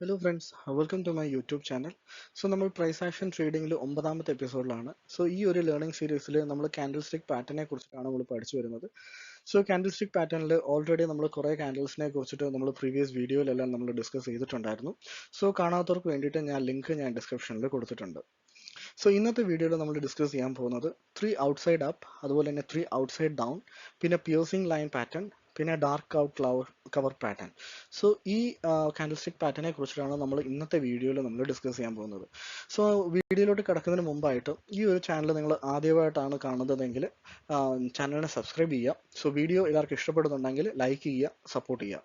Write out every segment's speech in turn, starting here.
Hello friends, welcome to my YouTube channel. So നമ്മൾ price action ട്രേഡിംഗിൽ 9ാമത്തെ എപ്പിസോഡിലാണ്. So ഈ ഒരു learning സീരീസിൽ നമ്മൾ കാൻഡിൽ സ്റ്റിക് പാറ്റേണിനെ കുറിച്ചിട്ടാണ് നമ്മൾ പഠിച്ചു വരുന്നത്. സോ കാൻഡിൽ സ്റ്റിക് പാറ്റേണിൽ ഓൾറെഡി നമ്മൾ കുറേ കാൻഡിൽസിനെ കുറിച്ചിട്ട് നമ്മൾ പ്രീവിയസ് വീഡിയോയിലെല്ലാം നമ്മൾ ഡിസ്കസ് ചെയ്തിട്ടുണ്ടായിരുന്നു. സോ കാണാത്തവർക്ക് വേണ്ടിയിട്ട് ലിങ്ക് ഞാൻ ഡിസ്ക്രിപ്ഷനിൽ കൊടുത്തിട്ടുണ്ട്. സോ ഇന്നത്തെ വീഡിയോയിൽ നമ്മൾ ഡിസ്കസ് ചെയ്യാൻ പോകുന്നത് 3 ഔട്ട്സൈഡ് അപ്പ്, അതുപോലെ തന്നെ 3 ഔട്ട്സൈഡ് ഡൗൺ, പിന്നെ പിയേഴ്സിംഗ് ലൈൻ പാറ്റേൺ, പിന്നെ dark out cover pattern. So ഈ കാൻഡിൽ സ്റ്റിക് പാറ്റേണിനെ കുറിച്ചിട്ടാണ് നമ്മൾ ഇന്നത്തെ വീഡിയോയിൽ നമ്മൾ ഡിസ്കസ് ചെയ്യാൻ പോകുന്നത്. സോ വീഡിയോയിലോട്ട് കിടക്കുന്നതിന് മുമ്പായിട്ട് ഈ ഒരു ചാനൽ നിങ്ങൾ ആദ്യമായിട്ടാണ് കാണുന്നതെങ്കിൽ ചാനലിനെ സബ്സ്ക്രൈബ് ചെയ്യുക. സോ വീഡിയോ എല്ലാവർക്കും ഇഷ്ടപ്പെടുന്നുണ്ടെങ്കിൽ ലൈക്ക് ചെയ്യുക, സപ്പോർട്ട് ചെയ്യുക.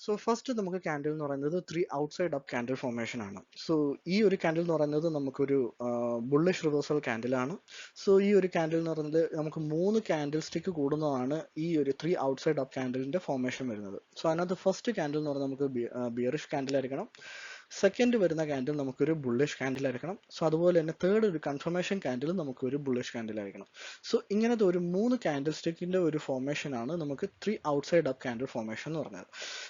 സോ ഫസ്റ്റ് നമുക്ക് ക്യാൻഡിൽ എന്ന് പറയുന്നത് 3 ഔട്ട്സൈഡ് അപ്പ് ക്യാൻഡിൽ ഫോർമേഷൻ ആണ്. സോ ഈ ഒരു ക്യാൻഡിൽ എന്ന് പറയുന്നത് നമുക്കൊരു ബുള്ളിഷ് റിവേഴ്സൽ ക്യാൻഡിലാണ്. സോ ഈ ഒരു ക്യാൻഡിൽ എന്ന് പറയുന്നത് നമുക്ക് 3 ക്യാൻഡിൽ സ്റ്റിക്ക് കൂടുന്നതാണ് ഈ ഒരു 3 ഔട്ട്സൈഡ് അപ്പ് ക്യാൻഡിലിന്റെ ഫോർമേഷൻ വരുന്നത്. സോ അതിനകത്ത് ഫസ്റ്റ് ക്യാൻഡിൽ എന്ന് പറയുന്നത് നമുക്ക് ബിയറിഷ് ക്യാൻഡിൽ ആയിരിക്കണം. സെക്കൻഡ് വരുന്ന ക്യാൻഡിൽ നമുക്കൊരു ബുള്ളിഷ് ക്യാൻഡിൽ ആയിരിക്കണം. സോ അതുപോലെ തന്നെ തേർഡ് ഒരു കൺഫർമേഷൻ ക്യാൻഡിൽ നമുക്കൊരു ബുള്ളിഷ് ക്യാൻഡിൽ ആയിരിക്കണം. സോ ഇങ്ങനത്തെ ഒരു 3 ക്യാൻഡിൽ സ്റ്റിക്കിന്റെ ഒരു ഫോർമേഷൻ ആണ് നമുക്ക് 3 ഔട്ട്സൈഡ് അപ്പ് ക്യാൻഡിൽ ഫോർമേഷൻ എന്ന് പറഞ്ഞത്.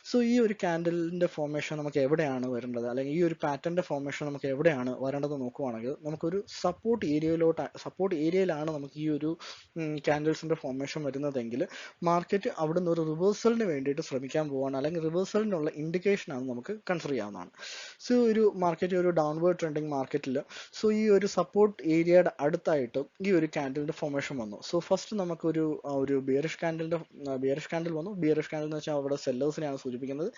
സോ ഈ ഒരു ക്യാൻഡിലിന്റെ ഫോർമേഷൻ നമുക്ക് എവിടെയാണ് വരേണ്ടത്, അല്ലെങ്കിൽ ഈ ഒരു പാറ്റേണിന്റെ ഫോർമേഷൻ നമുക്ക് എവിടെയാണ് വരേണ്ടത് നോക്കുവാണെങ്കിൽ നമുക്കൊരു സപ്പോർട്ട് ഏരിയയിലാണ് നമുക്ക് ഈ ഒരു ക്യാൻഡിൽസിന്റെ ഫോർമേഷൻ വരുന്നതെങ്കിൽ മാർക്കറ്റ് അവിടുന്ന് ഒരു റിവേഴ്സലിന് വേണ്ടിയിട്ട് ശ്രമിക്കാൻ പോവാണ്, അല്ലെങ്കിൽ റിവേഴ്സലിനുള്ള ഇൻഡിക്കേഷൻ ആണ് നമുക്ക് കൺസിഡർ ചെയ്യാവുന്നതാണ്. സോ ഒരു മാർക്കറ്റ് ഒരു ഡൗൺവേർഡ് ട്രെൻഡിങ് മാർക്കറ്റിൽ സോ ഈ ഒരു സപ്പോർട്ട് ഏരിയയുടെ അടുത്തായിട്ട് ഈ ഒരു ക്യാൻഡിലിന്റെ ഫോർമേഷൻ വന്നു. സോ ഫസ്റ്റ് നമുക്കൊരു ഒരു ബിയറിഷ് ക്യാൻഡിൽ വന്നു. ബിയറിഷ് ക്യാൻഡിൽ എന്ന് വെച്ചാൽ അവിടെ സെല്ലേഴ്സിനെയാണ് സൂചിപ്പിക്കുന്നത്.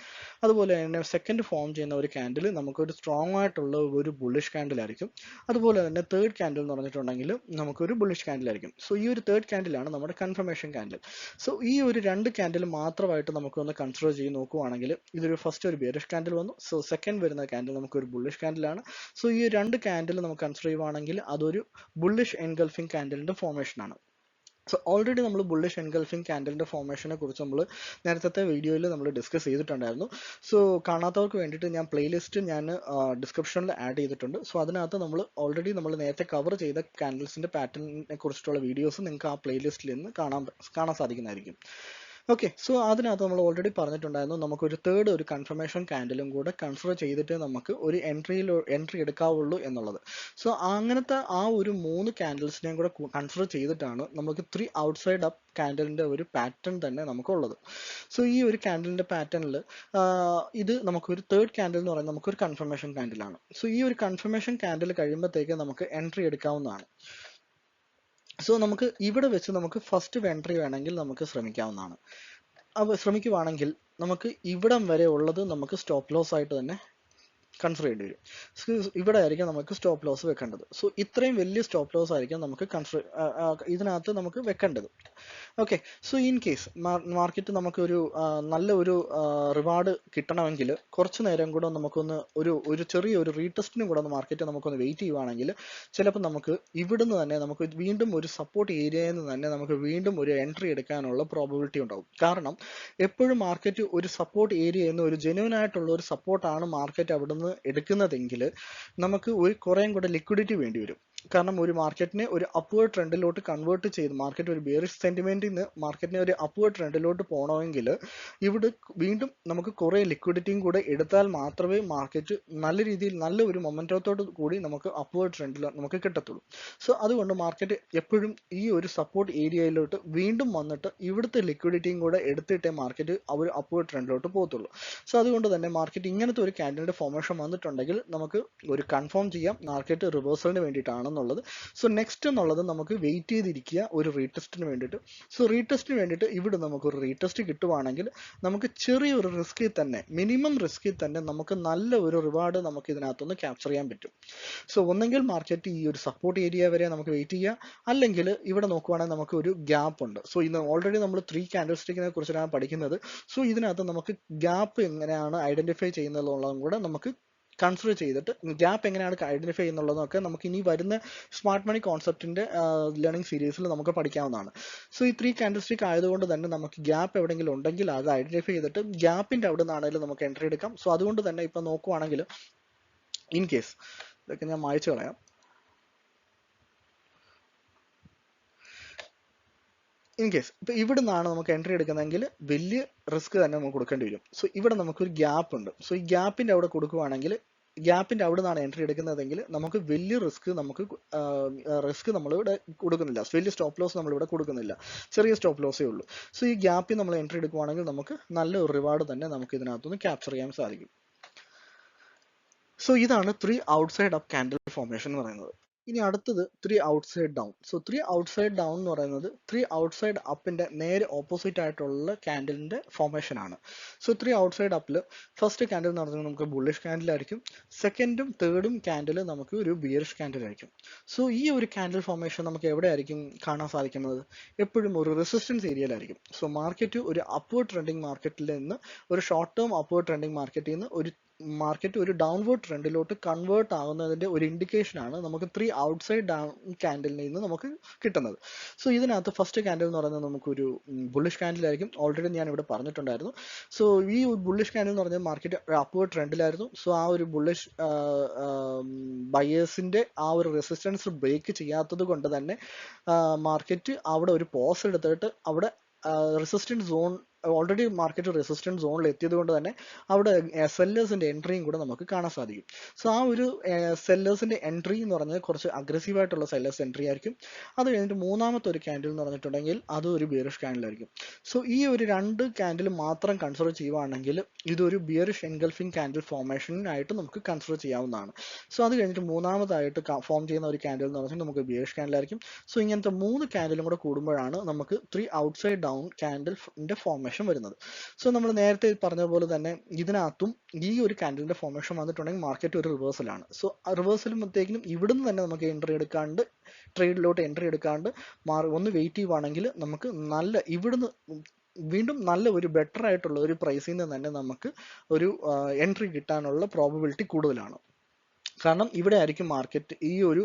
അതുപോലെ തന്നെ സെക്കൻഡ് ഫോം ചെയ്യുന്ന ഒരു ക്യാൻഡിൽ നമുക്കൊരു സ്ട്രോങ് ആയിട്ടുള്ള ഒരു ബുള്ളിഷ് ക്യാൻഡിൽ ആയിരിക്കും. അതുപോലെ തന്നെ തേർഡ് ക്യാൻഡിൽ എന്ന് പറഞ്ഞിട്ടുണ്ടെങ്കിൽ നമുക്കൊരു ബുള്ളിഷ് ക്യാൻഡിൽ ആയിരിക്കും. സോ ഈ ഒരു തേർഡ് ക്യാൻഡിലാണ് നമ്മുടെ കൺഫർമേഷൻ ക്യാൻഡിൽ. സോ ഈ ഒരു 2 ക്യാൻഡിൽ മാത്രമായിട്ട് നമുക്കൊന്ന് കൺസിഡർ ചെയ്ത് നോക്കുവാണെങ്കിൽ ഇതൊരു ഫസ്റ്റ് ഒരു ബിയറിഷ് ക്യാൻഡിൽ വന്നു. സോ സെക്കൻഡ് വരുന്ന ക്യാൻഡിൽ നമുക്കൊരു ബുള്ളിഷ് ക്യാൻഡിലാണ്. സോ ഈ 2 ക്യാൻഡിൽ നമുക്ക് കൺസിഡർ ചെയ്യുവാണെങ്കിൽ അതൊരു ബുള്ളിഷ് എൻഗൾഫിംഗ് ക്യാൻഡിലിന്റെ ഫോർമേഷൻ ആണ്. സോ ഓൾറെഡി നമ്മൾ ബുള്ളിഷ് എൻഗൾഫിംഗ് ക്യാൻഡിലിന്റെ ഫോർമേഷനെ കുറിച്ച് നമ്മൾ നേരത്തെ വീഡിയോയിൽ നമ്മൾ ഡിസ്കസ് ചെയ്തിട്ടുണ്ടായിരുന്നു. സോ കാണാത്തവർക്ക് വേണ്ടിയിട്ട് ഞാൻ പ്ലേലിസ്റ്റ് ഡിസ്ക്രിപ്ഷനിൽ ആഡ് ചെയ്തിട്ടുണ്ട്. സോ അതിനകത്ത് നമ്മൾ നേരത്തെ കവർ ചെയ്ത ക്യാൻഡിൽസിന്റെ പാറ്റേണിനെ കുറിച്ചിട്ടുള്ള വീഡിയോസ് നിങ്ങൾക്ക് ആ പ്ലേലിസ്റ്റിൽ നിന്ന് കാണാൻ സാധിക്കുന്നതായിരിക്കും. ഓക്കെ, സോ അതിനകത്ത് നമ്മൾ ഓൾറെഡി പറഞ്ഞിട്ടുണ്ടായിരുന്നു നമുക്കൊരു തേർഡ് ഒരു കൺഫർമേഷൻ ക്യാൻഡിലും കൂടെ കൺസിഡർ ചെയ്തിട്ട് നമുക്ക് ഒരു എൻട്രി എടുക്കാവുള്ളൂ എന്നുള്ളത്. സോ അങ്ങനത്തെ ആ ഒരു 3 ക്യാൻഡിൽസിനെയും കൂടെ കൺസിഡർ ചെയ്തിട്ടാണ് നമുക്ക് 3 ഔട്ട്സൈഡ് അപ്പ് ക്യാൻഡിലിന്റെ ഒരു പാറ്റേൺ തന്നെ നമുക്കുള്ളത്. സോ ഈ ഒരു ക്യാൻഡിലിന്റെ പാറ്റേണിൽ ഇത് നമുക്കൊരു തേർഡ് ക്യാൻഡിൽ എന്ന് പറയുന്നത് നമുക്കൊരു കൺഫർമേഷൻ ക്യാൻഡിലാണ്. സോ ഈ ഒരു കൺഫർമേഷൻ ക്യാൻഡിൽ കഴിയുമ്പോഴത്തേക്ക് നമുക്ക് എൻട്രി എടുക്കാവുന്നതാണ്. സോ നമുക്ക് ഇവിടെ വെച്ച് നമുക്ക് ഫസ്റ്റ് എൻട്രി വേണമെങ്കിൽ നമുക്ക് ശ്രമിക്കാവുന്നതാണ്. അപ്പോൾ ശ്രമിക്കുവാണെങ്കിൽ നമുക്ക് ഇവിടം വരെ ഉള്ളത് നമുക്ക് സ്റ്റോപ്പ് ലോസ് ആയിട്ട് തന്നെ കൺസിഡർ ചെയ്യേണ്ടി വരും. ഇവിടെ ആയിരിക്കും നമുക്ക് സ്റ്റോപ്പ് ലോസ് വെക്കേണ്ടത്. സോ ഇത്രയും വലിയ സ്റ്റോപ്പ് ലോസ് ആയിരിക്കും നമുക്ക് ഇതിനകത്ത് നമുക്ക് വെക്കേണ്ടത്. Okay, so in case market നമുക്കൊരു നല്ല ഒരു റിവാർഡ് കിട്ടണമെങ്കിൽ കുറച്ച് നേരം കൂടെ നമുക്കൊന്ന് ഒരു ചെറിയൊരു റീടെസ്റ്റിനും കൂടെ മാർക്കറ്റ് നമുക്കൊന്ന് വെയിറ്റ് ചെയ്യുവാണെങ്കിൽ ചിലപ്പോൾ നമുക്ക് ഇവിടുന്ന് തന്നെ നമുക്ക് വീണ്ടും ഒരു സപ്പോർട്ട് ഏരിയയിൽ നിന്ന് തന്നെ നമുക്ക് വീണ്ടും ഒരു എൻട്രി എടുക്കാനുള്ള പ്രോബബിലിറ്റി ഉണ്ടാവും. കാരണം എപ്പോഴും മാർക്കറ്റ് ഒരു സപ്പോർട്ട് ഏരിയ എന്ന് ഒരു ജെന്യൂൻ ആയിട്ടുള്ള ഒരു സപ്പോർട്ടാണ് മാർക്കറ്റ് അവിടുന്ന് എടുക്കുന്നതെങ്കിൽ നമുക്ക് കുറേയും കൂടെ ലിക്വിഡിറ്റി വേണ്ടി വരും. കാരണം ഒരു മാർക്കറ്റിനെ ഒരു അപ്വേർഡ് ട്രെൻഡിലോട്ട് കൺവേർട്ട് ചെയ്ത് മാർക്കറ്റ് ഒരു ബിയറിഷ് സെന്റിമെന്റിൽ നിന്ന് മാർക്കറ്റിനെ ഒരു അപ്വേർഡ് ട്രെൻഡിലോട്ട് പോകണമെങ്കിൽ ഇവിടെ വീണ്ടും നമുക്ക് കുറേ ലിക്വിഡിറ്റിയും കൂടെ എടുത്താൽ മാത്രമേ മാർക്കറ്റ് നല്ല രീതിയിൽ നല്ല ഒരു മൊമെന്റത്തോട് കൂടി നമുക്ക് അപ്വേർഡ് ട്രെൻഡിൽ നമുക്ക് കിട്ടത്തുള്ളൂ. സോ അതുകൊണ്ട് മാർക്കറ്റ് എപ്പോഴും ഈ ഒരു സപ്പോർട്ട് ഏരിയയിലോട്ട് വീണ്ടും വന്നിട്ട് ഇവിടുത്തെ ലിക്വിഡിറ്റിയും കൂടെ എടുത്തിട്ടേ മാർക്കറ്റ് ഒരു അപ്വേർഡ് ട്രെൻഡിലോട്ട് പോകത്തുള്ളൂ. സോ അതുകൊണ്ട് തന്നെ മാർക്കറ്റ് ഇങ്ങനത്തെ ഒരു ക്യാൻഡിലിന്റെ ഫോർമേഷൻ വന്നിട്ടുണ്ടെങ്കിൽ നമുക്ക് ഒരു കൺഫേം ചെയ്യാം മാർക്കറ്റ് റിവേഴ്സലിന് വേണ്ടിയിട്ടാണ് എന്നുള്ളത്. സോ നെക്സ്റ്റ് എന്നുള്ളത് നമുക്ക് വെയിറ്റ് ചെയ്തിരിക്കുക ഒരു റീടെസ്റ്റിന് വേണ്ടിയിട്ട്. സോ റീടെസ്റ്റിന് വേണ്ടിയിട്ട് ഇവിടെ നമുക്കൊരു റീടെസ്റ്റ് കിട്ടുവാണെങ്കിൽ നമുക്ക് ചെറിയൊരു റിസ്കിൽ തന്നെ മിനിമം റിസ്കിൽ തന്നെ നമുക്ക് നല്ല ഒരു റിവാർഡ് നമുക്ക് ഇതിനകത്തുനിന്ന് ക്യാപ്ചർ ചെയ്യാൻ പറ്റും. സോ ഒന്നെങ്കിൽ മാർക്കറ്റ് ഈ ഒരു സപ്പോർട്ട് ഏരിയ വരെ നമുക്ക് വെയിറ്റ് ചെയ്യാം, അല്ലെങ്കിൽ ഇവിടെ നോക്കുവാണെങ്കിൽ നമുക്ക് ഒരു ഗ്യാപ്പ് ഉണ്ട്. സോ ഇന്ന് ഓൾറെഡി നമ്മൾ 3 ക്യാൻഡിൽ സ്റ്റിക്കിനെ കുറിച്ചാണ് പഠിക്കുന്നത്. സോ ഇതിനകത്ത് നമുക്ക് ഗ്യാപ്പ് എങ്ങനെയാണ് ഐഡന്റിഫൈ ചെയ്യുന്നതെന്നുള്ളതും കൂടെ നമുക്ക് കൺസിഡർ ചെയ്തിട്ട് ഗ്യാപ്പ് എങ്ങനെയാണ് ഐഡന്റിഫൈ ചെയ്യുന്നുള്ളതൊക്കെ നമുക്ക് ഇനി വരുന്ന സ്മാർട്ട് മണി കോൺസെപ്റ്റിന്റെ ലേണിംഗ് സീരീസിൽ നമുക്ക് പഠിക്കാവുന്നതാണ്. സോ ഈ 3 ക്യാൻഡിൽ സ്റ്റിക്ക് ആയതുകൊണ്ട് തന്നെ നമുക്ക് ഗ്യാപ്പ് എവിടെയെങ്കിലും ഉണ്ടെങ്കിൽ അത് ഐഡന്റിഫൈ ചെയ്തിട്ട് ഗ്യാപ്പിന്റെ അവിടെ നിന്നാണെങ്കിലും നമുക്ക് എൻട്രി എടുക്കാം. സോ അതുകൊണ്ട് തന്നെ ഇപ്പൊ നോക്കുവാണെങ്കിൽ ഇൻ കേസ് ഇതൊക്കെ ഞാൻ മായ്ച്ചു കളയാം. ഇൻ കേസ് ഇപ്പൊ ഇവിടെ നിന്നാണ് നമുക്ക് എൻട്രി എടുക്കുന്നതെങ്കിൽ വലിയ റിസ്ക് തന്നെ നമുക്ക് കൊടുക്കേണ്ടി വരും. സോ ഇവിടെ നമുക്കൊരു ഗ്യാപ്പ് ഉണ്ട്. സോ ഈ ഗ്യാപ്പിന്റെ അവിടെ കൊടുക്കുവാണെങ്കിൽ, ഗ്യാപ്പിന്റെ അവിടെ നിന്നാണ് എൻട്രി എടുക്കുന്നതെങ്കിൽ നമുക്ക് വലിയ റിസ്ക് നമ്മളിവിടെ കൊടുക്കുന്നില്ല. വലിയ സ്റ്റോപ്പ് ലോസ് നമ്മളിവിടെ കൊടുക്കുന്നില്ല, ചെറിയ സ്റ്റോപ്പ് ലോസേ ഉള്ളൂ. സോ ഈ ഗ്യാപ്പിൽ നമ്മൾ എൻട്രി എടുക്കുവാണെങ്കിൽ നമുക്ക് നല്ലൊരു റിവാർഡ് തന്നെ നമുക്ക് ഇതിനകത്തുനിന്ന് ക്യാപ്ചർ ചെയ്യാൻ സാധിക്കും. സോ ഇതാണ് 3 ഔട്ട്സൈഡ് അപ്പ് കാൻഡിൽ ഫോർമേഷൻ എന്ന് പറയുന്നത്. ഇനി അടുത്തത് 3 outside down. So 3 outside down എന്ന് പറയുന്നത് 3 ഔട്ട്സൈഡ് അപ്പിന്റെ നേരെ ഓപ്പോസിറ്റ് ആയിട്ടുള്ള കാൻഡിലിന്റെ ഫോർമേഷൻ ആണ്. സോ 3 ഔട്ട്സൈഡ് അപ്പിൽ ഫസ്റ്റ് കാൻഡിൽ എന്ന് പറയുന്നത് നമുക്ക് ബുള്ളിഷ് കാൻഡിൽ ആയിരിക്കും. സെക്കൻഡും തേർഡും കാൻഡിൽ നമുക്ക് ഒരു ബിയറിഷ് കാൻഡിൽ ആയിരിക്കും. സോ ഈ ഒരു കാൻഡിൽ ഫോർമേഷൻ നമുക്ക് എവിടെ ആയിരിക്കും കാണാൻ സാധിക്കുന്നത്? എപ്പോഴും ഒരു റെസിസ്റ്റൻസ് ഏരിയയിലായിരിക്കും. സോ മാർക്കറ്റ് ഒരു അപ്വേർഡ് ട്രെൻഡിങ് മാർക്കറ്റിൽ നിന്ന്, ഒരു ഷോർട്ട് ടേം അപ്വേർഡ് ട്രെൻഡിങ് മാർക്കറ്റിൽ നിന്ന് മാർക്കറ്റ് ഒരു ഡൗൺവേർഡ് ട്രെൻഡിലോട്ട് കൺവേർട്ട് ആകുന്നതിന്റെ ഒരു ഇൻഡിക്കേഷൻ ആണ് നമുക്ക് 3 ഔട്ട്സൈഡ് ഡൗൺ കാൻഡിലിൽ നിന്ന് നമുക്ക് കിട്ടുന്നത്. സോ ഇതിനകത്ത് ഫസ്റ്റ് കാൻഡിൽ എന്ന് പറയുന്നത് നമുക്കൊരു ബുള്ളിഷ് കാൻഡിൽ ആയിരിക്കും. ഓൾറെഡി ഞാൻ ഇവിടെ പറഞ്ഞിട്ടുണ്ടായിരുന്നു. സോ ഈ ബുള്ളിഷ് കാൻഡിൽ എന്ന് പറഞ്ഞാൽ മാർക്കറ്റ് അപ്വേർഡ് ട്രെൻഡിലായിരുന്നു. സോ ആ ഒരു ബുള്ളിഷ് ബയേഴ്സിന്റെ ആ ഒരു റെസിസ്റ്റൻസ് ബ്രേക്ക് ചെയ്യാത്തത് കൊണ്ട് തന്നെ മാർക്കറ്റ് അവിടെ ഒരു പോസ് എടുത്തിട്ട് അവിടെ resistance zone, already market resistance സോണിൽ എത്തിയത് കൊണ്ട് തന്നെ അവിടെ സെല്ലേഴ്സിന്റെ എൻട്രിയും കൂടെ നമുക്ക് കാണാൻ സാധിക്കും. സോ ആ ഒരു സെല്ലേഴ്സിന്റെ എൻട്രി എന്ന് പറഞ്ഞാൽ കുറച്ച് അഗ്രസീവ് ആയിട്ടുള്ള സെല്ലേഴ്സ് എൻട്രി ആയിരിക്കും. അത് കഴിഞ്ഞിട്ട് മൂന്നാമത്തെ ഒരു ക്യാൻഡിൽ എന്ന് പറഞ്ഞിട്ടുണ്ടെങ്കിൽ അത് ഒരു ബിയറിഷ് ക്യാൻഡിൽ ആയിരിക്കും. സോ ഈ ഒരു രണ്ട് ക്യാൻഡിൽ മാത്രം കൺസിഡർ ചെയ്യുവാണെങ്കിൽ ഇതൊരു ബിയറിഷ് എൻഗൾഫിംഗ് ക്യാൻഡിൽ ഫോർമേഷനായിട്ട് നമുക്ക് കൺസിഡർ ചെയ്യാവുന്നതാണ്. സോ അത് കഴിഞ്ഞിട്ട് മൂന്നാമതായിട്ട് ഫോം ചെയ്യുന്ന ഒരു ക്യാൻഡിൽ എന്ന് പറഞ്ഞാൽ നമുക്ക് ബിയറിഷ് ക്യാൻഡിൽ ആയിരിക്കും. സോ ഇങ്ങനത്തെ 3 ക്യാൻഡിലും കൂടെ കൂടുമ്പോഴാണ് നമുക്ക് 3 ഔട്ട്സൈഡ് ഡൗൺ ക്യാൻഡിലിന്റെ ഫോർമേഷൻ വരുന്നത്. സോ നമ്മൾ നേരത്തെ പറഞ്ഞ പോലെ തന്നെ ഇതിനകത്തും ഈ ഒരു ക്യാൻഡിലിന്റെ ഫോർമേഷൻ വന്നിട്ടുണ്ടെങ്കിൽ മാർക്കറ്റ് ഒരു റിവേഴ്സലാണ്. സോ റിവേഴ്സലുമ്പോഴത്തേക്കും ഇവിടുന്ന് തന്നെ നമുക്ക് എൻട്രി എടുക്കാണ്ട്, ട്രേഡിലോട്ട് എൻട്രി എടുക്കാണ്ട് ഒന്ന് വെയിറ്റ് ചെയ്യുവാണെങ്കിൽ നമുക്ക് ഇവിടുന്ന് വീണ്ടും നല്ല ഒരു ബെറ്റർ ആയിട്ടുള്ള ഒരു പ്രൈസിൽ നിന്ന് തന്നെ നമുക്ക് ഒരു എൻട്രി കിട്ടാനുള്ള പ്രോബബിലിറ്റി കൂടുതലാണ്. കാരണം ഇവിടെ ആയിരിക്കും മാർക്കറ്റ് ഈ ഒരു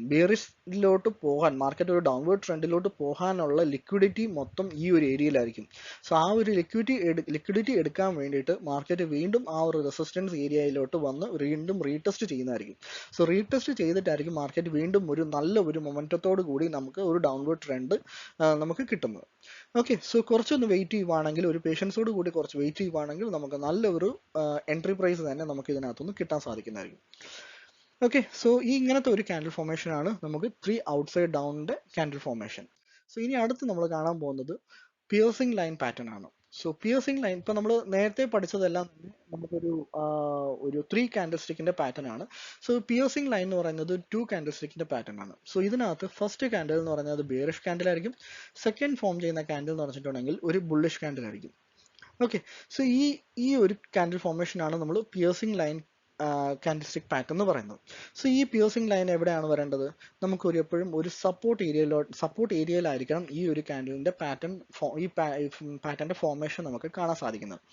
ബിയറിഷിലോട്ട് പോകാൻ, മാർക്കറ്റ് ഒരു ഡൗൺവേർഡ് ട്രെൻഡിലോട്ട് പോകാനുള്ള ലിക്വിഡിറ്റി മൊത്തം ഈ ഒരു ഏരിയയിലായിരിക്കും. സോ ആ ഒരു ലിക്വിഡിറ്റി എടുക്കാൻ വേണ്ടിയിട്ട് മാർക്കറ്റ് വീണ്ടും ആ ഒരു റെസിസ്റ്റൻസ് ഏരിയയിലോട്ട് വന്ന് വീണ്ടും റീടെസ്റ്റ് ചെയ്യുന്നതായിരിക്കും. സോ റീടെസ്റ്റ് ചെയ്തിട്ടായിരിക്കും മാർക്കറ്റ് വീണ്ടും നല്ല ഒരു മൊമെന്റത്തോട് കൂടി നമുക്ക് ഒരു ഡൗൺവേർഡ് ട്രെൻഡ് നമുക്ക് കിട്ടുന്നത്. ഓക്കെ, സോ കുറച്ചൊന്ന് വെയിറ്റ് ചെയ്യുവാണെങ്കിൽ, ഒരു പേഷ്യൻസോട് കൂടി കുറച്ച് വെയിറ്റ് ചെയ്യുവാണെങ്കിൽ നമുക്ക് നല്ലൊരു എൻട്രി പ്രൈസ് തന്നെ നമുക്ക് ഇതിനകത്തുനിന്ന് കിട്ടാൻ സാധിക്കുന്നതായിരിക്കും. ഓക്കെ, സോ ഇങ്ങനത്തെ ഒരു ക്യാൻഡിൽ ഫോർമേഷൻ ആണ് നമുക്ക് 3 ഔട്ട്സൈഡ് ഡൗണിന്റെ ക്യാൻഡിൽ ഫോർമേഷൻ. സോ ഇനി അടുത്ത് നമ്മൾ കാണാൻ പോകുന്നത് പിയേഴ്സിംഗ് ലൈൻ പാറ്റേൺ ആണ്. സോ പിയേഴ്സിംഗ് ലൈൻ ഇപ്പൊ നമ്മൾ നേരത്തെ പഠിച്ചതെല്ലാം തന്നെ നമുക്കൊരു 3 കാൻഡിൽ സ്റ്റിക്കിന്റെ പാറ്റേൺ ആണ്. സോ പിയേഴ്സിംഗ് ലൈൻ എന്ന് പറയുന്നത് 2 കാൻഡിൽ സ്റ്റിക്കിന്റെ പാറ്റേൺ ആണ്. സോ ഇതിനകത്ത് ഫസ്റ്റ് കാൻഡിൽ എന്ന് പറയുന്നത് ബിയറിഷ് കാൻഡിൽ ആയിരിക്കും. സെക്കൻഡ് ഫോം ചെയ്യുന്ന കാൻഡിൽ എന്ന് പറഞ്ഞിട്ടുണ്ടെങ്കിൽ ഒരു ബുള്ളിഷ് കാൻഡിൽ ആയിരിക്കും. ഓക്കെ, സോ ഈ ഒരു കാൻഡിൽ ഫോർമേഷൻ ആണ് നമ്മൾ piercing line candle stick pattern എന്ന് പറയുന്നത്. സോ ഈ പിയേഴ്സിംഗ് ലൈൻ എവിടെയാണ് വരേണ്ടത്? നമുക്ക് എപ്പോഴും ഒരു സപ്പോർട്ട് ഏരിയയിലായിരിക്കണം ഈ ഒരു കാൻഡിലിന്റെ പാറ്റേണിന്റെ ഫോർമേഷൻ നമുക്ക് കാണാൻ സാധിക്കുന്നത്.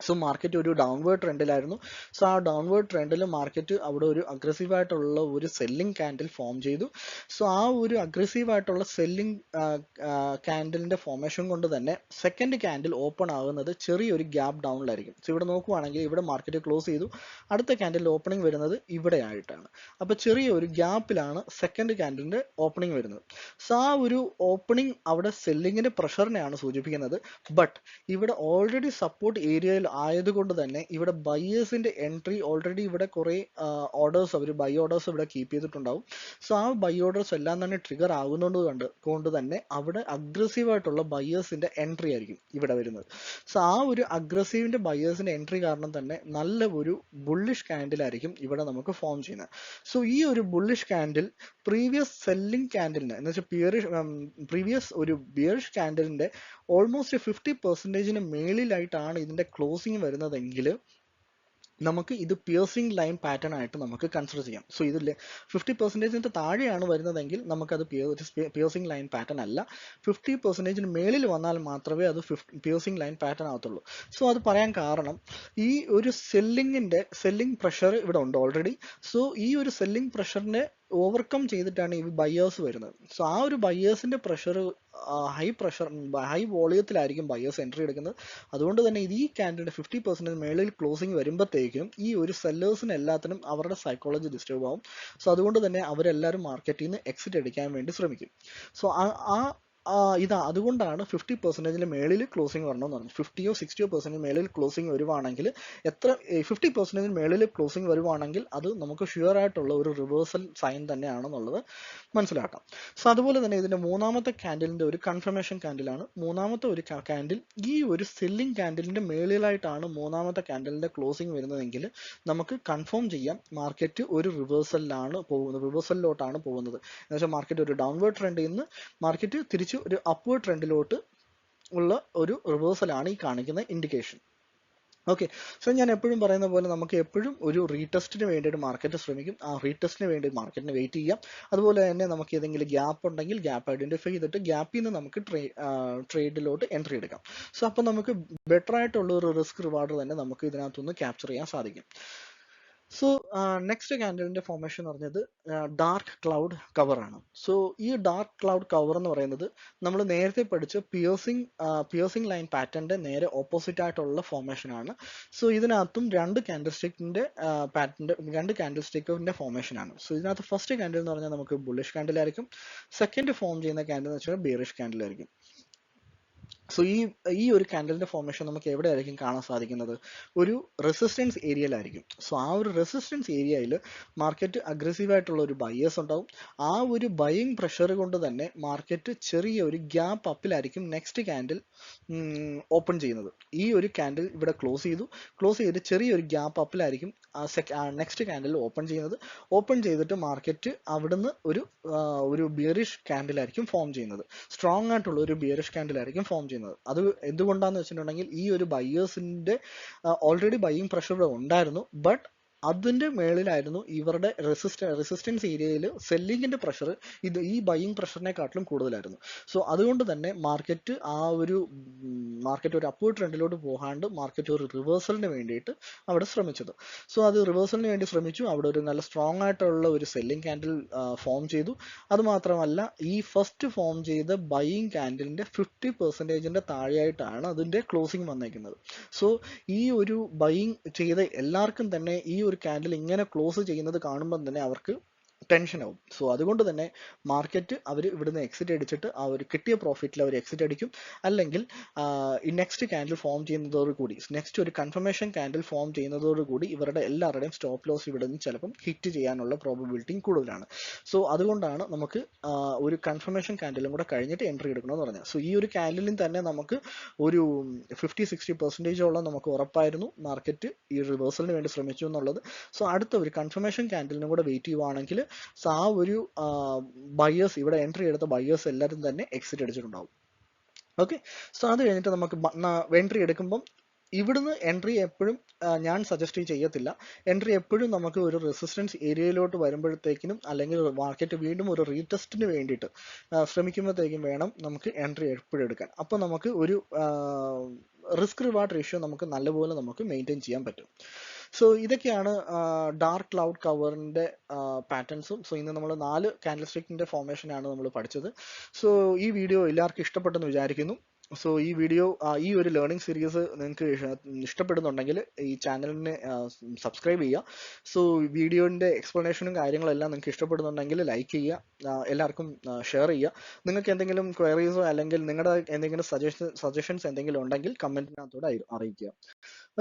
സോ മാർക്കറ്റ് ഒരു ഡൗൺവേർഡ് ട്രെൻഡിലായിരുന്നു. സോ ആ ഡൗൺവേർഡ് ട്രെൻഡിൽ മാർക്കറ്റ് അവിടെ ഒരു അഗ്രസീവ് ആയിട്ടുള്ള ഒരു സെല്ലിംഗ് കാൻഡിൽ ഫോം ചെയ്തു. സോ ആ ഒരു അഗ്രസീവ് ആയിട്ടുള്ള സെല്ലിംഗ് കാൻഡിലിന്റെ ഫോർമേഷൻ കൊണ്ട് തന്നെ സെക്കൻഡ് കാൻഡിൽ ഓപ്പൺ ആകുന്നത് ചെറിയൊരു ഗ്യാപ്പ് ഡൗണിലായിരിക്കും. സോ ഇവിടെ നോക്കുവാണെങ്കിൽ ഇവിടെ മാർക്കറ്റ് ക്ലോസ് ചെയ്തു, അടുത്ത കാൻഡിൽ ഓപ്പണിംഗ് വരുന്നത് ഇവിടെ ആയിട്ടാണ്. അപ്പൊ ചെറിയൊരു ഗ്യാപ്പിലാണ് സെക്കൻഡ് കാൻഡിലിന്റെ ഓപ്പണിംഗ് വരുന്നത്. സോ ആ ഒരു ഓപ്പണിംഗ് അവിടെ സെല്ലിങ്ങിന്റെ പ്രഷറിനെയാണ് സൂചിപ്പിക്കുന്നത്. ബട്ട് ഇവിടെ ഓൾറെഡി സപ്പോർട്ട് ഏരിയയിൽ ആയതുകൊണ്ട് തന്നെ ഇവിടെ ബയേഴ്സിന്റെ എൻട്രി ഓൾറെഡി ഇവിടെ കുറെ ബൈ ഓർഡേഴ്സ് ഇവിടെ കീപ്പ് ചെയ്തിട്ടുണ്ടാവും. സോ ആ ബൈ ഓർഡേഴ്സ് എല്ലാം തന്നെ ട്രിഗർ കൊണ്ട് തന്നെ അവിടെ അഗ്രസീവ് ആയിട്ടുള്ള ബയേഴ്സിന്റെ എൻട്രി ആയിരിക്കും ഇവിടെ വരുന്നത്. സോ ആ ഒരു അഗ്രസീവിന്റെ ബയേഴ്സിന്റെ എൻട്രി കാരണം തന്നെ നല്ല ഒരു ബുള്ളിഷ് കാൻഡിൽ ആയിരിക്കും ഇവിടെ നമുക്ക് ഫോം ചെയ്യുന്നത്. സോ ഈ ഒരു ബുള്ളിഷ് കാൻഡിൽ പ്രീവിയസ് സെല്ലിംഗ് കാൻഡിലിന് എന്ന് വെച്ചാൽ പ്രീവിയസ് ഒരു ബിയറിഷ് കാൻഡിലിന്റെ ഓൾമോസ്റ്റ് 50% മേളിലായിട്ടാണ് ഇതിന്റെ ക്ലോസിംഗ് വരുന്നതെങ്കിൽ നമുക്ക് ഇത് പിയേഴ്സിംഗ് ലൈൻ പാറ്റേൺ ആയിട്ട് നമുക്ക് കൺസിഡർ ചെയ്യാം. സോ ഇതിൽ 50% താഴെയാണ് വരുന്നതെങ്കിൽ നമുക്കത് പിയേഴ്സിംഗ് ലൈൻ പാറ്റേൺ അല്ല. 50% മേളിൽ വന്നാൽ മാത്രമേ അത് പിയേഴ്സിംഗ് ലൈൻ പാറ്റേൺ ആകത്തുള്ളൂ. സോ അത് പറയാൻ കാരണം ഈ ഒരു സെല്ലിംഗ് പ്രഷർ ഇവിടെ ഉണ്ട് ഓൾറെഡി. സോ ഈ ഒരു സെല്ലിംഗ് പ്രഷറിനെ ഓവർകം ചെയ്തിട്ടാണ് ഈ ബയേഴ്സ് വരുന്നത്. സോ ആ ഒരു ബയേഴ്സിന്റെ പ്രഷർ ഹൈ വോളിയത്തിലായിരിക്കും ബയേഴ്സ് എൻട്രി എടുക്കുന്നത്. അതുകൊണ്ട് തന്നെ ഈ ക്യാൻഡിലിന്റെ 50% മേളിൽ ക്ലോസിംഗ് വരുമ്പോഴത്തേക്കും ഈ ഒരു സെല്ലേഴ്സിന് എല്ലാത്തിനും അവരുടെ സൈക്കോളജി ഡിസ്റ്റർബ് ആവും. സോ അതുകൊണ്ട് തന്നെ അവരെല്ലാവരും മാർക്കറ്റിൽ നിന്ന് എക്സിറ്റ് അടിക്കാൻ വേണ്ടി ശ്രമിക്കും. സോ ആ ഇതാ അതുകൊണ്ടാണ് 50% മേളിൽ ക്ലോസിംഗ് വരണമെന്ന് പറഞ്ഞു. 50-60% മേളിൽ ക്ലോസിംഗ് വരുവാണെങ്കിൽ എത്ര 50% മേളിൽ ക്ലോസിംഗ് വരുവാണെങ്കിൽ അത് നമുക്ക് ഷുവർ ആയിട്ടുള്ള ഒരു റിവേഴ്സൽ സൈൻ തന്നെയാണെന്നുള്ളത് മനസ്സിലാക്കാം. സോ അതുപോലെ തന്നെ ഇതിന്റെ മൂന്നാമത്തെ ക്യാൻഡിലിന്റെ ഒരു കൺഫർമേഷൻ ക്യാൻഡിലാണ്. മൂന്നാമത്തെ ഒരു ക്യാൻഡിൽ ഈ ഒരു സെല്ലിംഗ് ക്യാൻഡിലിന്റെ മേളിലായിട്ടാണ് മൂന്നാമത്തെ ക്യാൻഡിലിന്റെ ക്ലോസിംഗ് വരുന്നതെങ്കിൽ നമുക്ക് കൺഫേം ചെയ്യാം മാർക്കറ്റ് ഒരു റിവേഴ്സലിലോട്ടാണ് പോകുന്നത്. എന്നുവെച്ചാൽ മാർക്കറ്റ് ഒരു ഡൗൺവേർഡ് ട്രെൻഡിൽ നിന്ന് മാർക്കറ്റ് തിരിച്ച് ഒരു അപ്വേർഡ് ട്രെൻഡിലോട്ട് ഉള്ള ഒരു റിവേഴ്സലാണ് ഈ കാണിക്കുന്ന ഇൻഡിക്കേഷൻ. ഓക്കെ, സോ ഞാൻ എപ്പോഴും പറയുന്ന പോലെ നമുക്ക് എപ്പോഴും ഒരു റീടെസ്റ്റിന് വേണ്ടിയിട്ട് മാർക്കറ്റ് ശ്രമിക്കും. ആ റീടെസ്റ്റിന് വേണ്ടി മാർക്കറ്റിന് വെയിറ്റ് ചെയ്യാം. അതുപോലെ തന്നെ നമുക്ക് ഏതെങ്കിലും ഗ്യാപ്പ് ഉണ്ടെങ്കിൽ ഗ്യാപ്പ് ഐഡന്റിഫൈ ചെയ്തിട്ട് ഗ്യാപ്പിൽ നിന്ന് നമുക്ക് ട്രേഡിലോട്ട് എൻട്രി എടുക്കാം. സോ അപ്പോൾ നമുക്ക് ബെറ്റർ ആയിട്ടുള്ള ഒരു റിസ്ക് റിവാർഡ് തന്നെ നമുക്ക് ഇതിനകത്തുനിന്ന് ക്യാപ്ചർ ചെയ്യാൻ സാധിക്കും. സോ നെക്സ്റ്റ് ക്യാൻഡിലിന്റെ ഫോർമേഷൻ എന്ന് പറഞ്ഞത് ഡാർക്ക് ക്ലൗഡ് കവർ ആണ്. സോ ഈ ഡാർക്ക് ക്ലൗഡ് കവർ എന്ന് പറയുന്നത് നമ്മൾ നേരത്തെ പഠിച്ച പിയേഴ്സിംഗ് ലൈൻ പാറ്റേണിന്റെ നേരെ ഓപ്പോസിറ്റ് ആയിട്ടുള്ള ഫോർമേഷൻ ആണ്. സോ ഇതിനകത്തും രണ്ട് ക്യാൻഡിൽ സ്റ്റിക്കിന്റെ ഫോർമേഷൻ ആണ്. സോ ഇതിനകത്ത് ഫസ്റ്റ് ക്യാൻഡിൽ എന്ന് പറഞ്ഞാൽ നമുക്ക് ബുള്ളിഷ് ക്യാൻഡിൽ ആയിരിക്കും. സെക്കൻഡ് ഫോം ചെയ്യുന്ന ക്യാൻഡിൽ എന്ന് വെച്ചാൽ ബെയറിഷ് ക്യാൻഡിൽ ആയിരിക്കും. സോ ഈ ഒരു ക്യാൻഡലിന്റെ ഫോർമേഷൻ നമുക്ക് എവിടെയായിരിക്കും കാണാൻ സാധിക്കുന്നത്? ഒരു റെസിസ്റ്റൻസ് ഏരിയയിലായിരിക്കും. സോ ആ ഒരു റെസിസ്റ്റൻസ് ഏരിയയിൽ മാർക്കറ്റ് അഗ്രസീവ് ആയിട്ടുള്ള ഒരു ബയേഴ്സ് ഉണ്ടാവും. ആ ഒരു ബയിങ് പ്രഷർ കൊണ്ട് തന്നെ മാർക്കറ്റ് ചെറിയ ഒരു ഗ്യാപ്പ് അപ്പിലായിരിക്കും നെക്സ്റ്റ് ക്യാൻഡിൽ ഓപ്പൺ ചെയ്യുന്നത്. ഈ ഒരു ക്യാൻഡിൽ ഇവിടെ ക്ലോസ് ചെയ്ത് ചെറിയൊരു ഗ്യാപ്പ് അപ്പിലായിരിക്കും നെക്സ്റ്റ് ക്യാൻഡിൽ ഓപ്പൺ ചെയ്യുന്നത്. ഓപ്പൺ ചെയ്തിട്ട് മാർക്കറ്റ് അവിടുന്ന് ഒരു ബിയറിഷ് ക്യാൻഡിലായിരിക്കും ഫോം ചെയ്യുന്നത്. സ്ട്രോങ് ആയിട്ടുള്ള ഒരു ബിയറിഷ് ക്യാൻഡിലായിരിക്കും ഫോം ചെയ്യുന്നത്. അത് എന്തുകൊണ്ടാന്ന് വെച്ചിട്ടുണ്ടെങ്കിൽ ഈ ഒരു ബയേഴ്സിന്റെ ഓൾറെഡി ബൈയിങ് പ്രഷർ ഇവിടെ ഉണ്ടായിരുന്നു. ബട്ട് അതിന്റെ മേളിലായിരുന്നു ഇവരുടെ റെസിസ്റ്റൻസ് ഏരിയയിൽ സെല്ലിങ്ങിന്റെ പ്രഷർ ഈ ബൈയിങ് പ്രഷറിനെക്കാട്ടിലും കൂടുതലായിരുന്നു. സോ അതുകൊണ്ട് തന്നെ മാർക്കറ്റ് ഒരു അപ്വേർഡ് ട്രെൻഡിലോട്ട് പോകാണ്ട് മാർക്കറ്റ് ഒരു റിവേഴ്സലിന് വേണ്ടിയിട്ട് അവിടെ ശ്രമിച്ചത്. സോ അത് റിവേഴ്സലിന് വേണ്ടി ശ്രമിച്ചു. അവിടെ ഒരു നല്ല സ്ട്രോങ് ആയിട്ടുള്ള ഒരു സെല്ലിംഗ് ക്യാൻഡിൽ ഫോം ചെയ്തു. അത് മാത്രമല്ല ഈ ഫസ്റ്റ് ഫോം ചെയ്ത ബൈയിങ് ക്യാൻഡിലിന്റെ 50% താഴെയായിട്ടാണ് അതിന്റെ ക്ലോസിംഗ് വന്നേക്കുന്നത്. സോ ഈ ഒരു ബൈയിങ് ചെയ്ത എല്ലാവർക്കും തന്നെ ഈ ഒരു ക്യാൻഡിൽ ഇങ്ങനെ ക്ലോസ് ചെയ്യുന്നത് കാണുമ്പോൾ തന്നെ അവർക്ക് ടെൻഷൻ ആവും. സോ അതുകൊണ്ട് തന്നെ മാർക്കറ്റ് അവർ ഇവിടുന്ന് എക്സിറ്റ് അടിച്ചിട്ട് ആ ഒരു കിട്ടിയ പ്രോഫിറ്റിൽ അവർ എക്സിറ്റ് അടിക്കും. അല്ലെങ്കിൽ ഈ നെക്സ്റ്റ് ക്യാൻഡിൽ ഫോം ചെയ്യുന്നതോടുകൂടി നെക്സ്റ്റ് ഒരു കൺഫർമേഷൻ ക്യാൻഡിൽ ഫോം ചെയ്യുന്നതോടുകൂടി ഇവരുടെ എല്ലാവരുടെയും സ്റ്റോപ്പ് ലോസ് ഇവിടെ നിന്ന് ചിലപ്പം ഹിറ്റ് ചെയ്യാനുള്ള പ്രോബബിലിറ്റിയും കൂടുതലാണ്. സോ അതുകൊണ്ടാണ് നമുക്ക് ഒരു കൺഫർമേഷൻ ക്യാൻഡിലും കൂടെ കഴിഞ്ഞിട്ട് എൻട്രി എടുക്കണമെന്ന് പറഞ്ഞത്. സോ ഈ ഒരു ക്യാൻഡിലും തന്നെ നമുക്ക് ഒരു 50-60% നമുക്ക് ഉറപ്പായിരുന്നു മാർക്കറ്റ് ഈ റിവേഴ്സലിന് വേണ്ടി ശ്രമിച്ചു എന്നുള്ളത്. സോ അടുത്ത ഒരു കൺഫർമേഷൻ ക്യാൻഡിലിനും കൂടെ വെയിറ്റ് ചെയ്യുവാണെങ്കിൽ സോ ആ ഒരു ബയേഴ്സ് ഇവിടെ എൻട്രി എടുത്ത ബയേഴ്സ് എല്ലാവരും തന്നെ എക്സിറ്റ് അടിച്ചിട്ടുണ്ടാവും. ഓക്കെ, സോ അത് കഴിഞ്ഞിട്ട് നമുക്ക് എൻട്രി എടുക്കുമ്പം ഇവിടുന്ന് എൻട്രി എപ്പോഴും ഞാൻ സജസ്റ്റ് ചെയ്യത്തില്ല. എൻട്രി എപ്പോഴും നമുക്ക് ഒരു റെസിസ്റ്റൻസ് ഏരിയയിലോട്ട് വരുമ്പോഴത്തേക്കിനും അല്ലെങ്കിൽ മാർക്കറ്റ് വീണ്ടും ഒരു റീടെസ്റ്റിന് വേണ്ടിയിട്ട് ശ്രമിക്കുമ്പോഴത്തേക്കും വേണം നമുക്ക് എൻട്രി എപ്പോഴും എടുക്കാൻ. അപ്പോൾ നമുക്ക് ഒരു റിസ്ക് റിവാർഡ് റേഷ്യോ നമുക്ക് നല്ലപോലെ നമുക്ക് മെയിൻറ്റെയിൻ ചെയ്യാൻ പറ്റും. സോ ഇതൊക്കെയാണ് ഡാർക്ക് ക്ലൗഡ് കവറിന്റെ പാറ്റേൺസും. സോ ഇന്ന് നമ്മൾ 4 ക്യാൻഡിൽ സ്റ്റിക്കിന്റെ ഫോർമേഷനാണ് നമ്മൾ പഠിച്ചത്. സോ ഈ വീഡിയോ എല്ലാവർക്കും ഇഷ്ടപ്പെട്ടെന്ന് വിചാരിക്കുന്നു. സോ ഈ വീഡിയോ ഈ ഒരു ലേണിംഗ് സീരീസ് നിങ്ങൾക്ക് ഇഷ്ടപ്പെടുന്നുണ്ടെങ്കിൽ ഈ ചാനലിനെ സബ്സ്ക്രൈബ് ചെയ്യുക. സോ വീഡിയോന്റെ എക്സ്പ്ലനേഷനും കാര്യങ്ങളെല്ലാം നിങ്ങൾക്ക് ഇഷ്ടപ്പെടുന്നുണ്ടെങ്കിൽ ലൈക്ക് ചെയ്യുക, എല്ലാവർക്കും ഷെയർ ചെയ്യുക. നിങ്ങൾക്ക് എന്തെങ്കിലും ക്വയറീസോ അല്ലെങ്കിൽ നിങ്ങളുടെ എന്തെങ്കിലും സജഷൻസ് എന്തെങ്കിലും ഉണ്ടെങ്കിൽ കമന്റിനകത്തൂടെ അറിയിക്കുക.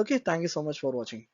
Okay, thank you so much for watching.